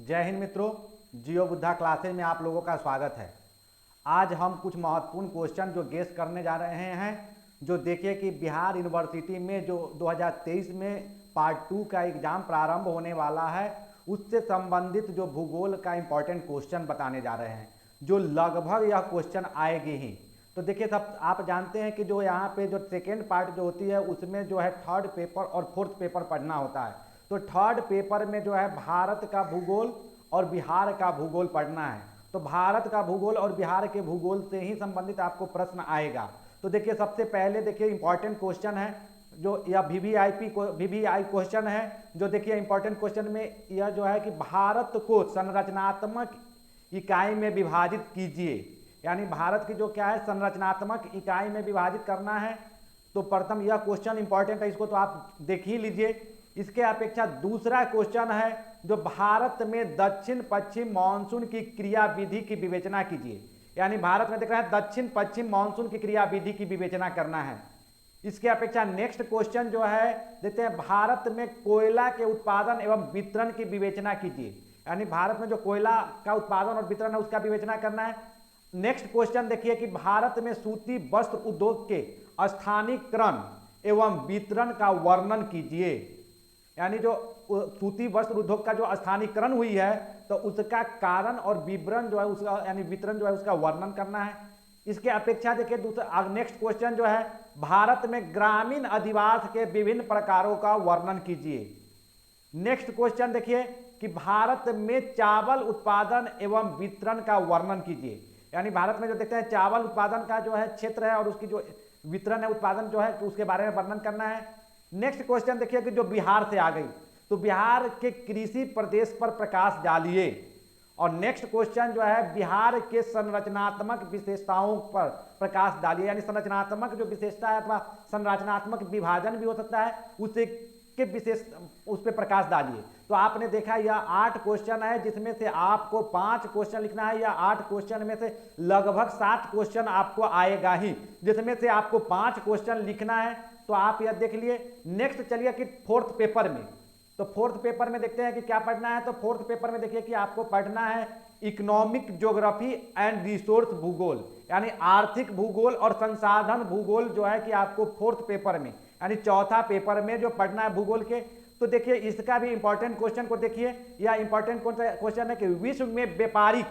जय हिंद मित्रों, जियो बुद्धा क्लासेज में आप लोगों का स्वागत है। आज हम कुछ महत्वपूर्ण क्वेश्चन जो गेस करने जा रहे हैं, जो देखिए कि बिहार यूनिवर्सिटी में जो 2023 में पार्ट 2 का एग्जाम प्रारंभ होने वाला है, उससे संबंधित जो भूगोल का इंपॉर्टेंट क्वेश्चन बताने जा रहे हैं, जो लगभग यह क्वेश्चन आएगी ही। तो देखिए सब आप जानते हैं कि जो यहाँ पे जो सेकेंड पार्ट जो होती है उसमें जो है थर्ड पेपर और फोर्थ पेपर पढ़ना होता है। तो थर्ड पेपर में जो है भारत का भूगोल और बिहार का भूगोल पढ़ना है। तो भारत का भूगोल और बिहार के भूगोल से ही संबंधित आपको प्रश्न आएगा। तो देखिए सबसे पहले देखिए इंपॉर्टेंट क्वेश्चन है जो यह वीवीआई क्वेश्चन है, जो देखिए इंपॉर्टेंट क्वेश्चन में यह जो है कि भारत को संरचनात्मक इकाई में विभाजित कीजिए। यानी भारत की जो क्या है संरचनात्मक इकाई में विभाजित करना है। तो प्रथम यह क्वेश्चन इंपॉर्टेंट है, इसको तो आप देख ही लीजिए। इसके अपेक्षा दूसरा क्वेश्चन है जो भारत में दक्षिण पश्चिम मानसून की क्रियाविधि की विवेचना कीजिए। यानी भारत में देख रहे हैं दक्षिण पश्चिम मानसून की क्रियाविधि की विवेचना करना है। इसके अपेक्षा नेक्स्ट क्वेश्चन जो है देखते हैं भारत में कोयला के उत्पादन एवं वितरण की विवेचना कीजिए। यानी भारत में जो कोयला का उत्पादन और वितरण है उसका विवेचना करना है। नेक्स्ट क्वेश्चन देखिए कि भारत में सूती वस्त्र उद्योग के स्थानीयकरण एवं वितरण का वर्णन कीजिए। यानी जो सूती वस्त्र उद्योग का जो स्थानीयकरण हुई है तो उसका कारण और विवरण जो है उसका यानी वितरण जो है उसका वर्णन करना है। इसके अपेक्षा देखिए दूसरा नेक्स्ट क्वेश्चन जो है भारत में ग्रामीण अधिवास के विभिन्न प्रकारों का वर्णन कीजिए। नेक्स्ट क्वेश्चन देखिए कि भारत में चावल उत्पादन एवं वितरण का वर्णन कीजिए। यानी भारत में जो देखते हैं चावल उत्पादन का जो है क्षेत्र है और उसकी जो वितरण है उत्पादन जो है तो उसके बारे में वर्णन करना है। नेक्स्ट क्वेश्चन देखिए कि जो बिहार से आ गई तो बिहार के कृषि प्रदेश पर प्रकाश डालिए। और नेक्स्ट क्वेश्चन जो है बिहार के संरचनात्मक विशेषताओं पर प्रकाश डालिए। यानी संरचनात्मक जो विशेषता है अथवा संरचनात्मक विभाजन भी हो सकता है उसे के विशेष उस पर प्रकाश डालिए। तो आपने देखा यह 8 क्वेश्चन है जिसमें से आपको 5 क्वेश्चन लिखना है। या 8 क्वेश्चन में से लगभग 7 क्वेश्चन आपको आएगा ही, जिसमें से आपको 5 क्वेश्चन लिखना है। तो आप यह देख लिए। नेक्स्ट चलिए कि फोर्थ पेपर में, तो फोर्थ पेपर में देखते हैं कि क्या पढ़ना है। तो फोर्थ पेपर में देखिए कि आपको पढ़ना है इकोनॉमिक ज्योग्राफी एंड रिसोर्स भूगोल। यानी आर्थिक भूगोल और संसाधन भूगोल जो है कि आपको फोर्थ पेपर में यानी चौथा पेपर में जो पढ़ना है भूगोल के। तो देखिए इसका भी इंपॉर्टेंट क्वेश्चन को देखिए। यह इंपॉर्टेंट क्वेश्चन है कि विश्व में व्यापारिक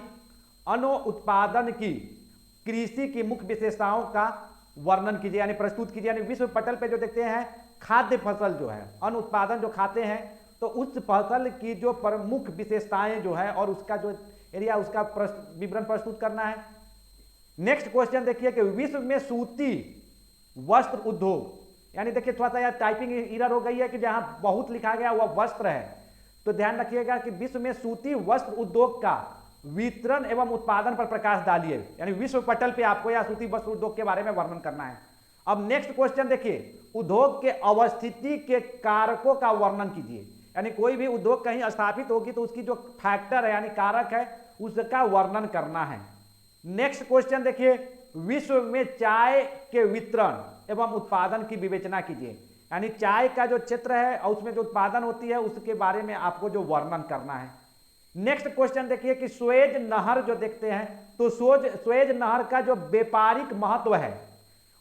अन्न उत्पादन की कृषि की मुख्य विशेषताओं का वर्णन कीजिए यानी प्रस्तुत कीजिए। यानी विश्व पटल पे जो देखते हैं खाद्य फसल जो है अन्न उत्पादन जो खाते हैं तो उस फसल की जो प्रमुख विशेषताएं जो है और उसका जो एरिया उसका विवरण प्रस्तुत करना है। नेक्स्ट क्वेश्चन देखिए कि विश्व में सूती वस्त्र उद्योग। यानी देखिए थोड़ा सा यार टाइपिंग एरर हो गई है कि जहां बहुत लिखा गया वह वस्त्र है, तो ध्यान रखिएगा कि विश्व में सूती वस्त्र उद्योग का वितरण एवं उत्पादन पर प्रकाश डालिए। यानी विश्व पटल पे आपको या सूती वस्त्र उद्योग के बारे में वर्णन करना है। अब नेक्स्ट क्वेश्चन देखिए उद्योग के अवस्थिति के कारकों का वर्णन कीजिए। यानी कोई भी उद्योग कहीं स्थापित होगी तो उसकी जो फैक्टर है यानी कारक है उसका वर्णन करना है। नेक्स्ट क्वेश्चन देखिए विश्व में चाय के वितरण एवं उत्पादन की विवेचना कीजिए। यानी चाय का जो क्षेत्र है और उसमें जो उत्पादन होती है उसके बारे में आपको जो वर्णन करना है। नेक्स्ट क्वेश्चन देखिए कि स्वेज नहर जो देखते हैं तो स्वेज नहर का जो व्यापारिक महत्व है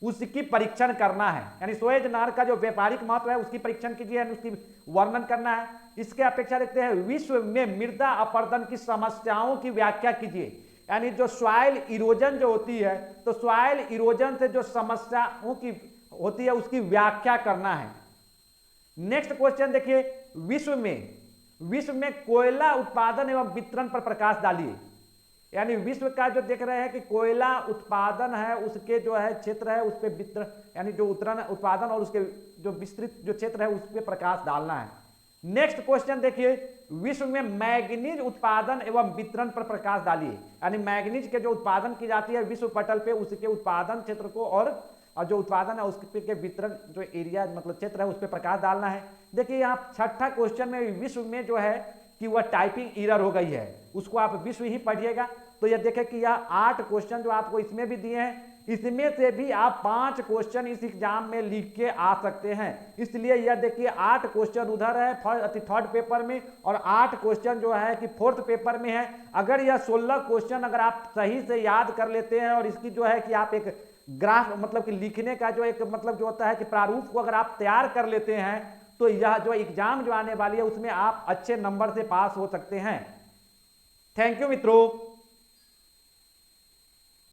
उसकी परीक्षण करना है। यानी स्वेज नहर का जो व्यापारिक महत्व है उसकी परीक्षण कीजिए यानी उसकी वर्णन करना है। इसके अपेक्षा देखते हैं विश्व में मृदा अपरदन की समस्याओं की व्याख्या कीजिए। यानी जो सॉइल इरोजन जो होती है तो सॉइल इरोजन से जो समस्याओं की होती है उसकी व्याख्या करना है। नेक्स्ट क्वेश्चन देखिए विश्व में कोयला उत्पादन एवं वितरण पर प्रकाश डालिए। यानी विश्व का जो देख रहे हैं कि कोयला उत्पादन है उसके जो है क्षेत्र है उस पर वितरण यानी जो उत्पादन और उसके जो विस्तृत जो क्षेत्र है उस पर प्रकाश डालना है। नेक्स्ट क्वेश्चन देखिए विश्व में मैग्नीज उत्पादन एवं वितरण पर प्रकाश डालिए। यानी मैग्नीज के जो उत्पादन की जाती है विश्व पटल पे उसके उत्पादन क्षेत्र को और जो उत्पादन है उसके वितरण जो एरिया मतलब क्षेत्र है उस पर प्रकाश डालना है। देखिए यहाँ छठा क्वेश्चन में विश्व में जो है कि वह टाइपिंग एरर हो गई है उसको आप विश्व ही पढ़िएगा। तो यह देखें कि यह 8 क्वेश्चन जो आपको इसमें भी दिए हैं इसमें से भी आप 5 क्वेश्चन इस एग्जाम में लिख के आ सकते हैं। इसलिए यह देखिए 8 क्वेश्चन उधर है थर्ड पेपर में और 8 क्वेश्चन जो है कि फोर्थ पेपर में है। अगर यह 16 क्वेश्चन अगर आप सही से याद कर लेते हैं और इसकी जो है कि आप एक ग्राफ मतलब कि लिखने का जो एक मतलब जो होता है कि प्रारूप को अगर आप तैयार कर लेते हैं तो यह जो एग्जाम जो आने वाली है उसमें आप अच्छे नंबर से पास हो सकते हैं। थैंक यू मित्रों।